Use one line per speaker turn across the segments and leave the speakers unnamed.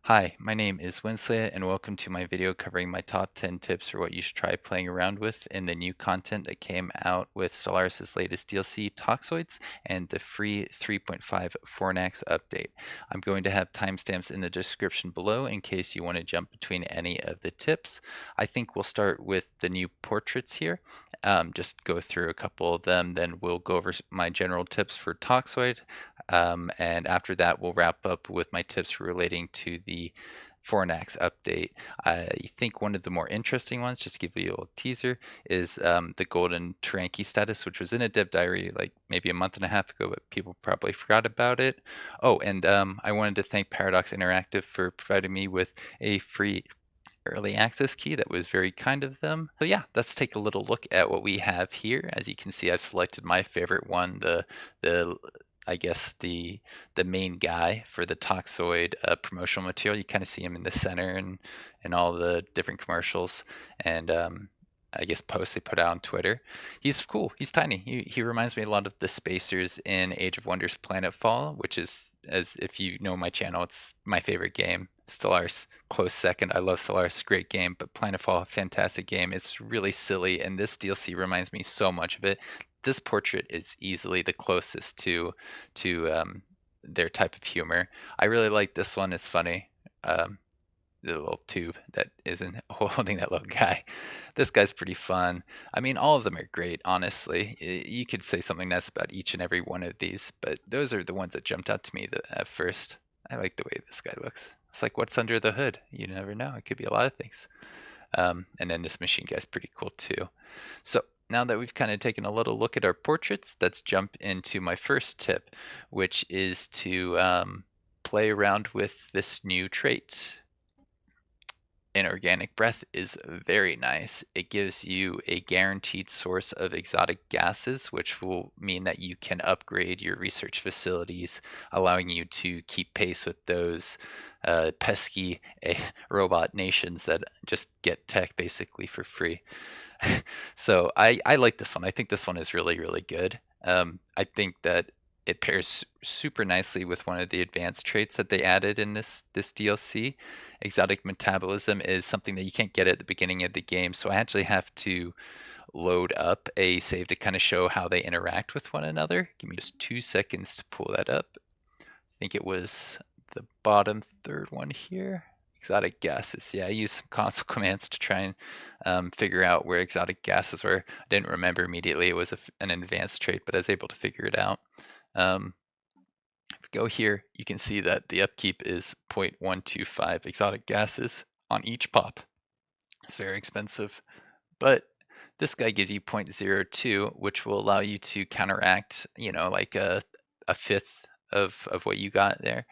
Hi, my name is WinSlaya and welcome to my video covering my top 10 tips for what you should try playing around with in the new content that came out with Stellaris' latest DLC, Toxoids, and the free 3.5 Fornax update. I'm going to have timestamps in the description below in case you want to jump between any of the tips. I think we'll start with the new portraits here. Just go through a couple of them, then we'll go over my general tips for Toxoid, and after that, we'll wrap up with my tips relating to the Fornax update. I think one of the more interesting ones, just to give you a little teaser, is the golden Tiyanki status, which was in a dev diary like maybe a month and a half ago, but people probably forgot about it. Oh, and I wanted to thank Paradox Interactive for providing me with a free early access key. That was very kind of them. So yeah, let's take a little look at what we have here. As you can see, I've selected my favorite one, the I guess the main guy for the Toxoid promotional material. You kind of see him in the center and all the different commercials and I guess posts they put out on Twitter. He's cool. He's tiny. He reminds me a lot of the spacers in Age of Wonders Planetfall, which is, as if you know my channel, it's my favorite game. Stellaris, close second. I love Stellaris, great game, but Planetfall, fantastic game. It's really silly, and this DLC reminds me so much of it. This portrait is easily the closest to their type of humor. I really like this one. It's funny. The little tube that isn't holding that little guy. This guy's pretty fun. I mean, all of them are great, honestly. You could say something nice about each and every one of these, but those are the ones that jumped out to me at first. I like the way this guy looks. It's like what's under the hood. You never know. It could be a lot of things. And then this machine guy's pretty cool too. So now that we've kind of taken a little look at our portraits, let's jump into my first tip, which is to play around with this new trait. Inorganic breath is very nice. It gives you a guaranteed source of exotic gases, which will mean that you can upgrade your research facilities, allowing you to keep pace with those pesky robot nations that just get tech basically for free. So I like this one. I think this one is really, really good. I think that it pairs super nicely with one of the advanced traits that they added in this DLC. Exotic metabolism is something that you can't get at the beginning of the game, so I actually have to load up a save to kind of show how they interact with one another. Give me just 2 seconds to pull that up. I think it was the bottom third one here. Exotic gases. Yeah, I used some console commands to try and figure out where exotic gases were. I didn't remember immediately it was an advanced trait, but I was able to figure it out. If we go here, you can see that the upkeep is 0.125 exotic gases on each pop. It's very expensive, but this guy gives you 0.02, which will allow you to counteract, like a fifth of what you got there.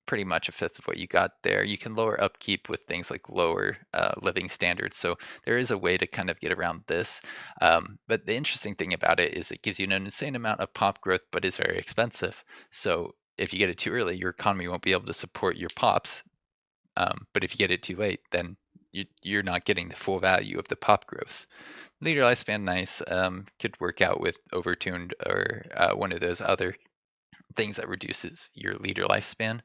Pretty much a fifth of what you got there. You can lower upkeep with things like lower living standards. So there is a way to kind of get around this. But the interesting thing about it is it gives you an insane amount of pop growth, but is very expensive. So if you get it too early, your economy won't be able to support your pops. But if you get it too late, then you're not getting the full value of the pop growth. Leader lifespan, nice. Could work out with Overtuned or one of those other things that reduces your leader lifespan.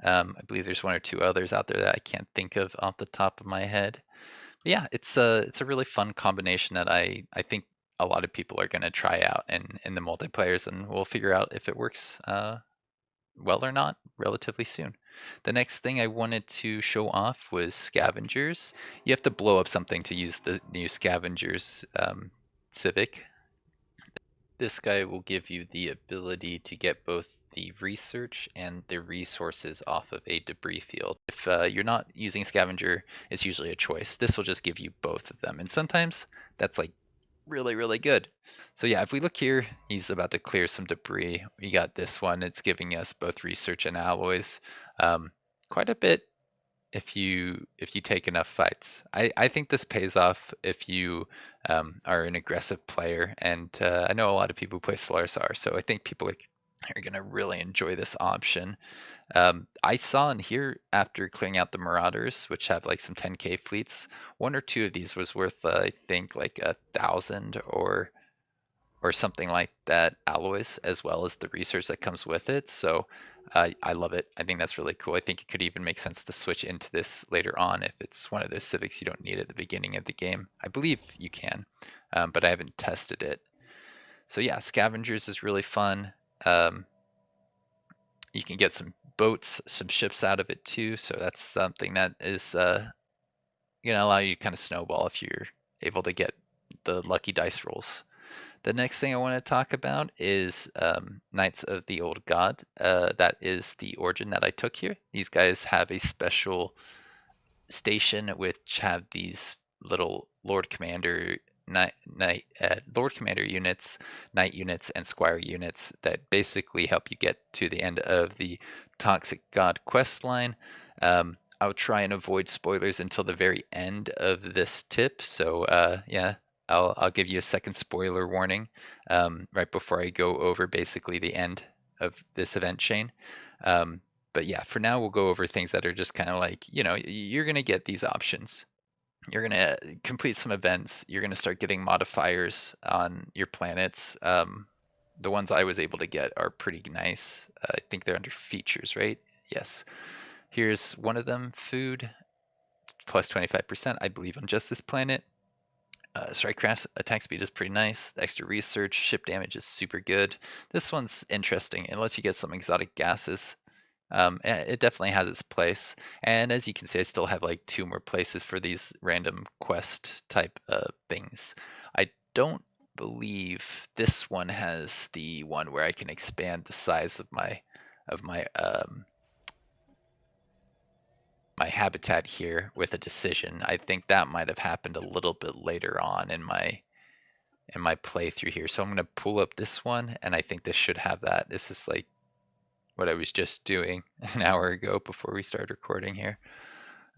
I believe there's one or two others out there that I can't think of off the top of my head. But yeah, it's a really fun combination that I think a lot of people are going to try out in the multiplayers, and we'll figure out if it works well or not relatively soon. The next thing I wanted to show off was Scavengers. You have to blow up something to use the new Scavengers civic. This guy will give you the ability to get both the research and the resources off of a debris field. If you're not using Scavenger, it's usually a choice. This will just give you both of them, and sometimes that's like really, really good. So yeah, if we look here, he's about to clear some debris. We got this one. It's giving us both research and alloys. Quite a bit if you take enough fights. I think this pays off if you are an aggressive player, and I know a lot of people who play Stellaris are, so I think people are going to really enjoy this option. I saw in here after clearing out the Marauders, which have like some 10k fleets, one or two of these was worth I think like 1,000 or or something like that alloys, as well as the research that comes with it. So I love it. I think that's really cool. I think it could even make sense to switch into this later on if it's one of those civics you don't need at the beginning of the game. I believe you can, but I haven't tested it. So yeah, Scavengers is really fun. Um, you can get some boats, some ships out of it too. So that's something that is going to allow you to kind of snowball if you're able to get the lucky dice rolls. The next thing I want to talk about is Knights of the Old God. That is the origin that I took here. These guys have a special station which have these little Lord Commander Lord Commander units, Knight units, and Squire units that basically help you get to the end of the Toxic God quest line. I'll try and avoid spoilers until the very end of this tip. So yeah, I'll give you a second spoiler warning right before I go over basically the end of this event chain. But yeah, for now we'll go over things that are just kind of like, you're gonna get these options. You're gonna complete some events. You're gonna start getting modifiers on your planets. The ones I was able to get are pretty nice. I think they're under features, right? Yes. Here's one of them, food, plus 25%, I believe, on just this planet. Strikecraft's attack speed is pretty nice. The extra research, ship damage is super good. This one's interesting, unless you get some exotic gases. It definitely has its place. And as you can see, I still have like 2 more places for these random quest type things. I don't believe this one has the one where I can expand the size of my my habitat here with a decision. I think that might have happened a little bit later on in my playthrough here. So I'm going to pull up this one, and I think this should have that. This is like what I was just doing an hour ago before we started recording here.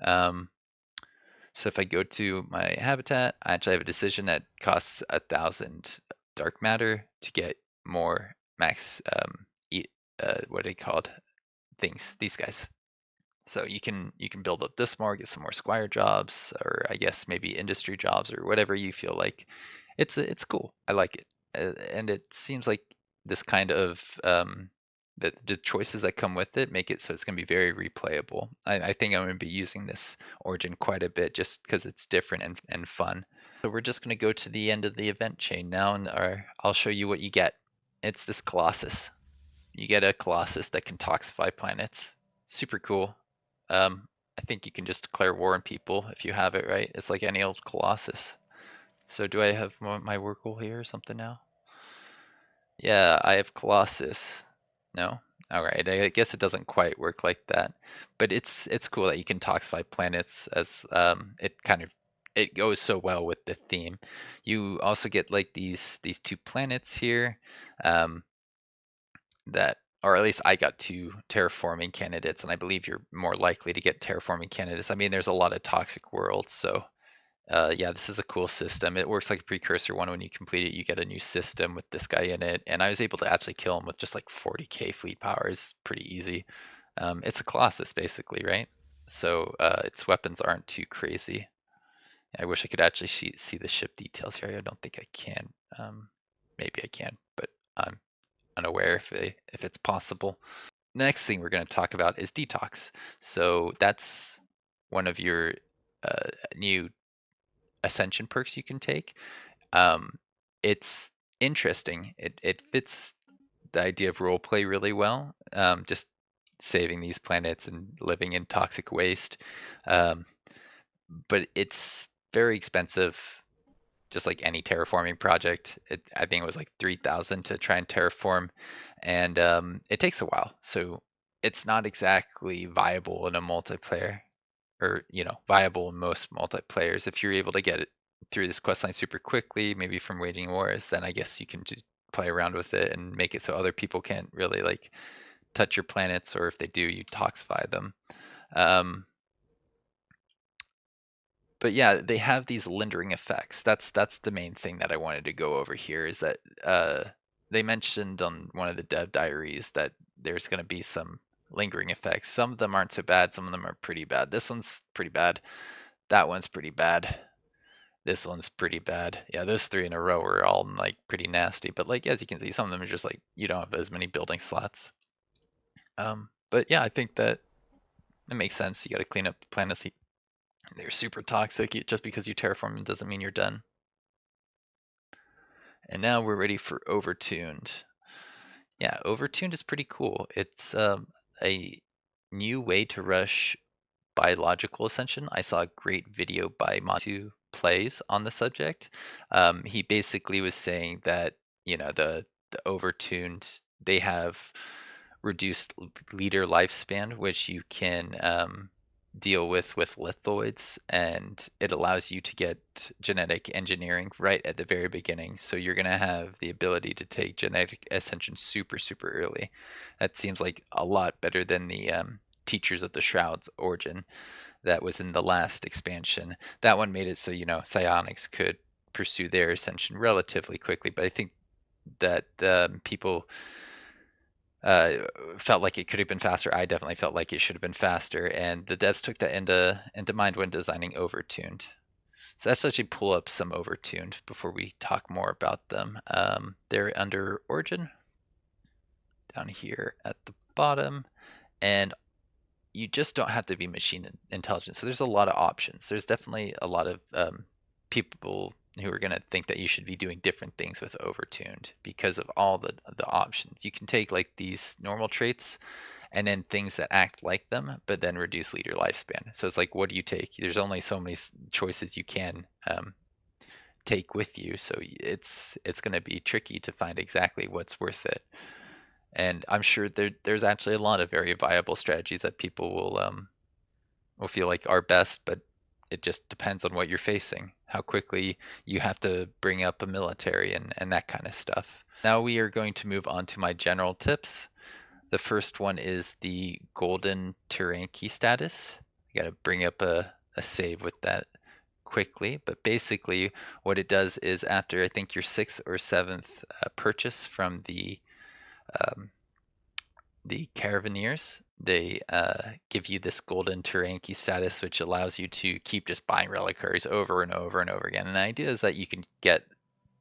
So if I go to my habitat, I actually have a decision that costs 1,000 dark matter to get more max what are they called? These guys. So you can build up this more, get some more squire jobs, or I guess maybe industry jobs, or whatever you feel like. It's cool. I like it, and it seems like this kind of the choices that come with it make it so it's going to be very replayable. I think I'm going to be using this origin quite a bit just because it's different and fun. So we're just going to go to the end of the event chain now, and I'll show you what you get. It's this Colossus. You get a Colossus that can toxify planets. Super cool. I think you can just declare war on people if you have it, right? It's like any old Colossus. So do I have my work goal here or something now? Yeah, I have Colossus. No? Alright, I guess it doesn't quite work like that. But it's cool that you can toxify planets as it goes so well with the theme. You also get like these 2 planets here. That, or at least I got 2 terraforming candidates, and I believe you're more likely to get terraforming candidates. I mean, there's a lot of toxic worlds, so yeah, this is a cool system. It works like a precursor one. When you complete it, you get a new system with this guy in it, and I was able to actually kill him with just like 40k fleet power. It's pretty easy. It's a Colossus basically, right? So its weapons aren't too crazy. I wish I could actually see the ship details here. I don't think I can. Maybe I can, but I'm unaware if it's possible. Next thing we're going to talk about is Detox. So that's one of your new ascension perks you can take. It's interesting. It fits the idea of roleplay really well. Just saving these planets and living in toxic waste. Um, but it's very expensive, just like any terraforming project. I think it was like 3,000 to try and terraform, and it takes a while. So it's not exactly viable in a multiplayer, or viable in most multiplayers. If you're able to get it through this questline super quickly, maybe from waging wars, then I guess you can just play around with it and make it so other people can't really like touch your planets, or if they do, you toxify them. But yeah, they have these lingering effects. That's the main thing that I wanted to go over here, is that they mentioned on one of the dev diaries that there's going to be some lingering effects. Some of them aren't so bad, some of them are pretty bad. This one's pretty bad. That one's pretty bad. This one's pretty bad. Yeah, those 3 in a row were all like pretty nasty. But like as you can see, some of them are just like you don't have as many building slots. But yeah, I think that it makes sense. You got to clean up planets. They're super toxic. Just because you terraform them doesn't mean you're done. And now we're ready for Overtuned. Yeah, Overtuned is pretty cool. It's a new way to rush biological ascension. I saw a great video by Montu Plays on the subject. He basically was saying that the Overtuned, they have reduced leader lifespan, which you can deal with Lithoids, and it allows you to get genetic engineering right at the very beginning. So you're going to have the ability to take genetic ascension super early. That seems like a lot better than the Teachers of the Shrouds origin that was in the last expansion. That one made it so, psionics could pursue their ascension relatively quickly, but I think that people felt like it could have been faster. I definitely felt like it should have been faster, and the devs took that into mind when designing Overtuned. So let's actually pull up some Overtuned before we talk more about them. They're under Origin, down here at the bottom, and you just don't have to be machine intelligent. So there's a lot of options. There's definitely a lot of people who are going to think that you should be doing different things with Overtuned because of all the options. You can take like these normal traits and then things that act like them, but then reduce leader lifespan. So it's like, what do you take? There's only so many choices you can take with you. So it's going to be tricky to find exactly what's worth it. And I'm sure there's actually a lot of very viable strategies that people will feel like are best, but it just depends on what you're facing, how quickly you have to bring up a military and that kind of stuff. Now we are going to move on to my general tips. The first one is the golden Tiyanki status. You gotta bring up a save with that quickly, but basically what it does is after I think your 6th or 7th purchase from the Caravaneers, they give you this golden Tiyanki status, which allows you to keep just buying reliquaries over and over and over again. And the idea is that you can get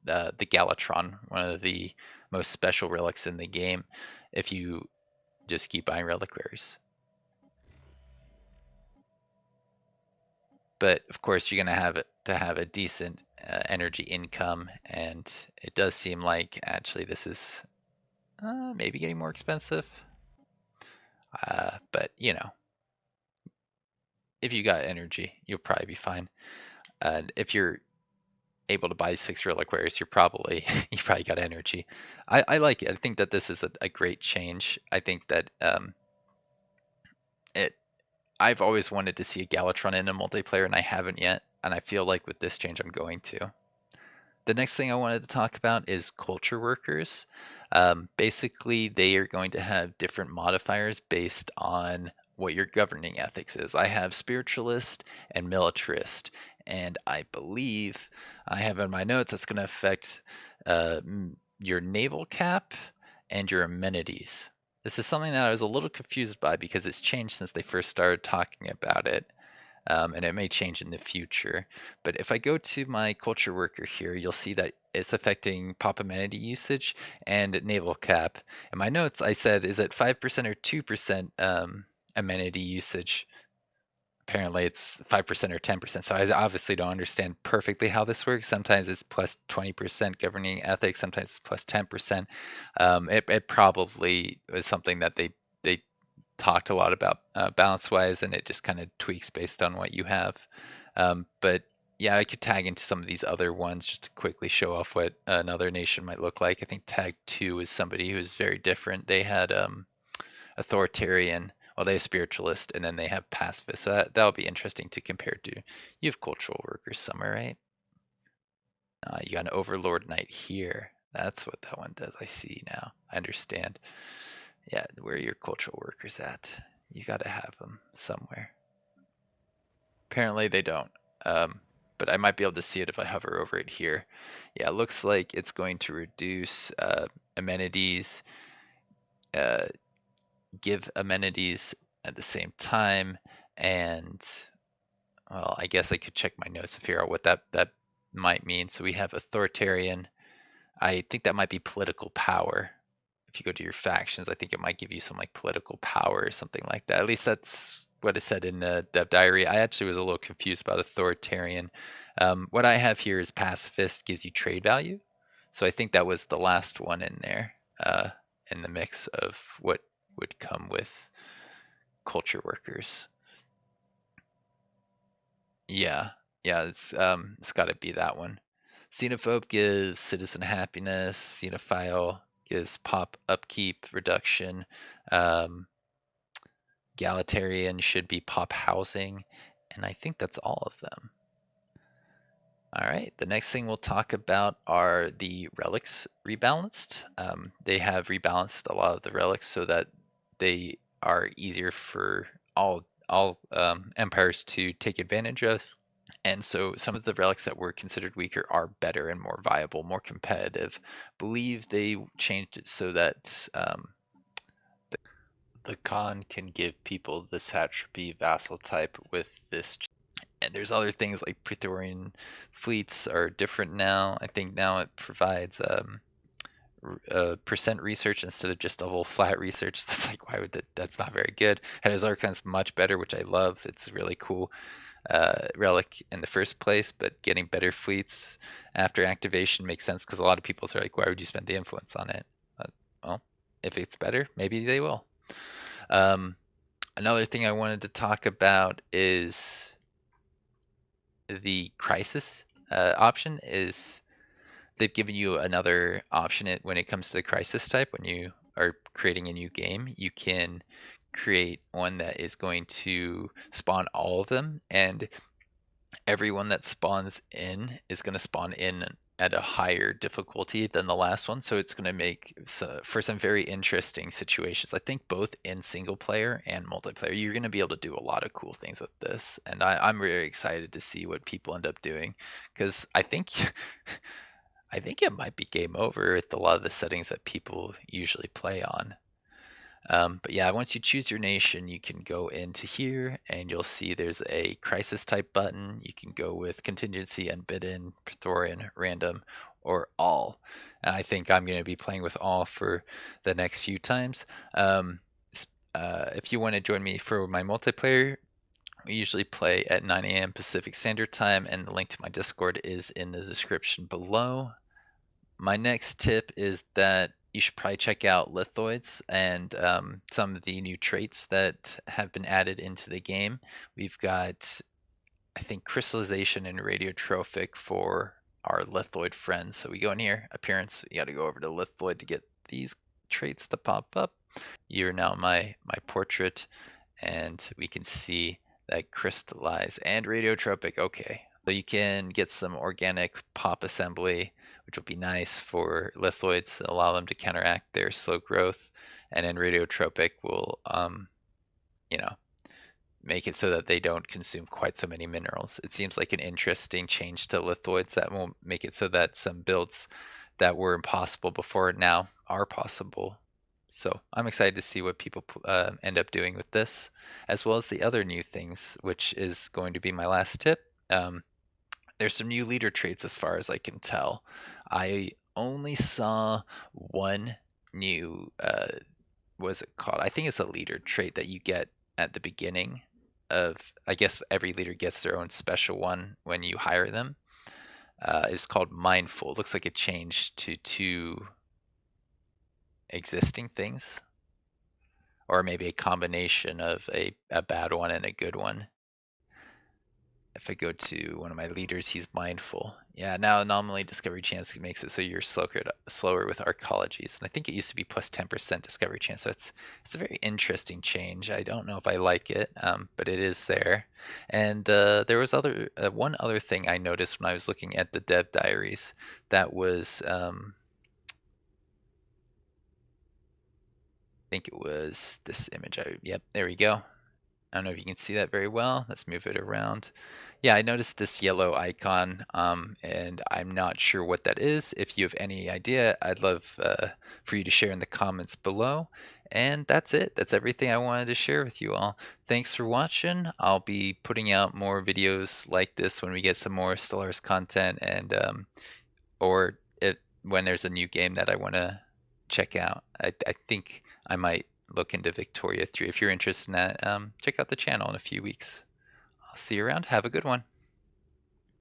the Galatron, one of the most special relics in the game, if you just keep buying reliquaries. But of course, you're going to have a decent energy income, and it does seem like actually this is maybe getting more expensive. But if you got energy, you'll probably be fine. And if you're able to buy 6 reliquaries, you probably got energy. I like it. I think that this is a great change. I think that I've always wanted to see a Galatron in a multiplayer, and I haven't yet. And I feel like with this change, I'm going to. The next thing I wanted to talk about is culture workers. Basically, they are going to have different modifiers based on what your governing ethics is. I have spiritualist and militarist, and I believe I have in my notes that's going to affect your naval cap and your amenities. This is something that I was a little confused by because it's changed since they first started talking about it. And it may change in the future. But if I go to my culture worker here, you'll see that it's affecting pop amenity usage and naval cap. In my notes, I said, is it 5% or 2% amenity usage? Apparently it's 5% or 10%. So I obviously don't understand perfectly how this works. Sometimes it's plus 20% governing ethics, sometimes it's plus 10%. It probably was something that they talked a lot about balance wise, and it just kind of tweaks based on what you have. But yeah, I could tag into some of these other ones just to quickly show off what another nation might look like. I think tag 2 is somebody who's very different. They had authoritarian, well, they have spiritualist, and then they have pacifist. So that'll be interesting to compare to. You have cultural workers somewhere, right? You got an overlord knight here. That's what that one does. I see now. I understand. Yeah, where are your cultural workers at? You got to have them somewhere. Apparently they don't, but I might be able to see it if I hover over it here. Yeah, it looks like it's going to reduce amenities, give amenities at the same time, and well, I guess I could check my notes to figure out what that might mean. So we have authoritarian. I think that might be political power. If you go to your factions, I think it might give you some like political power or something like that. At least that's what it said in the dev diary. I actually was a little confused about authoritarian. What I have here is pacifist gives you trade value. So I think that was the last one in there in the mix of what would come with culture workers. Yeah, yeah, it's got to be that one. Xenophobe gives citizen happiness. Xenophile gives pop upkeep reduction. Um, Egalitarian should be pop housing, and I think that's all of them. All right, the next thing we'll talk about are the relics rebalanced. They have rebalanced a lot of the relics so that they are easier for all empires to take advantage of. And so some of the relics that were considered weaker are better and more viable, more competitive. Believe they changed it so that the Khan can give people the satrapy vassal type with this. And there's other things like Praetorian fleets are different now. I think now it provides percent research instead of just a whole flat research. That's like, why would that's not very good. Headers Archon's much better, which I love. It's really cool relic in the first place, but getting better fleets after activation makes sense because a lot of people are like, why would you spend the influence on it? Well, if it's better, maybe they will. Another thing I wanted to talk about is the crisis option. Is they've given you another option when it comes to the crisis type. When you are creating a new game, you can create one that is going to spawn all of them, and everyone that spawns in is going to spawn in at a higher difficulty than the last one. So it's going to make for some very interesting situations. I think both in single player and multiplayer, you're going to be able to do a lot of cool things with this. And I'm very excited to see what people end up doing, because I think I think it might be game over with a lot of the settings that people usually play on. But yeah, once you choose your nation, you can go into here and you'll see there's a crisis type button. You can go with contingency, unbidden, Praetorian, random, or all. And I think I'm going to be playing with all for the next few times. If you want to join me for my multiplayer, we usually play at 9 a.m. Pacific Standard Time, and the link to my Discord is in the description below. My next tip is that you should probably check out Lithoids and some of the new traits that have been added into the game. We've got, I think, crystallization and radiotrophic for our Lithoid friends. So we go in here, appearance, you got to go over to Lithoid to get these traits to pop up. You're now my portrait, and we can see that crystallize and radiotropic. Okay, so you can get some organic pop assembly, which will be nice for lithoids, allow them to counteract their slow growth, and then radiotropic will, make it so that they don't consume quite so many minerals. It seems like an interesting change to lithoids that will make it so that some builds that were impossible before now are possible. So I'm excited to see what people end up doing with this, as well as the other new things, which is going to be my last tip. There's some new leader traits as far as I can tell. I only saw one new, what is it called? I think it's a leader trait that you get at the beginning of, I guess every leader gets their own special one when you hire them. It's called Mindful. It looks like it changed to 2 existing things, or maybe a combination of a bad one and a good one. If I go to one of my leaders, he's mindful. Yeah, now anomaly discovery chance makes it so you're slower with arcologies. And I think it used to be plus 10% discovery chance. So it's a very interesting change. I don't know if I like it, but it is there. And there was one other thing I noticed when I was looking at the dev diaries that was, I think it was this image. Yep, there we go. I don't know if you can see that very well. Let's move it around. Yeah, I noticed this yellow icon, and I'm not sure what that is. If you have any idea, I'd love for you to share in the comments below. And that's it. That's everything I wanted to share with you all. Thanks for watching. I'll be putting out more videos like this when we get some more Stellaris content, and or when there's a new game that I want to check out. I think I might look into Victoria 3. If you're interested in that, check out the channel in a few weeks. I'll see you around. Have a good one.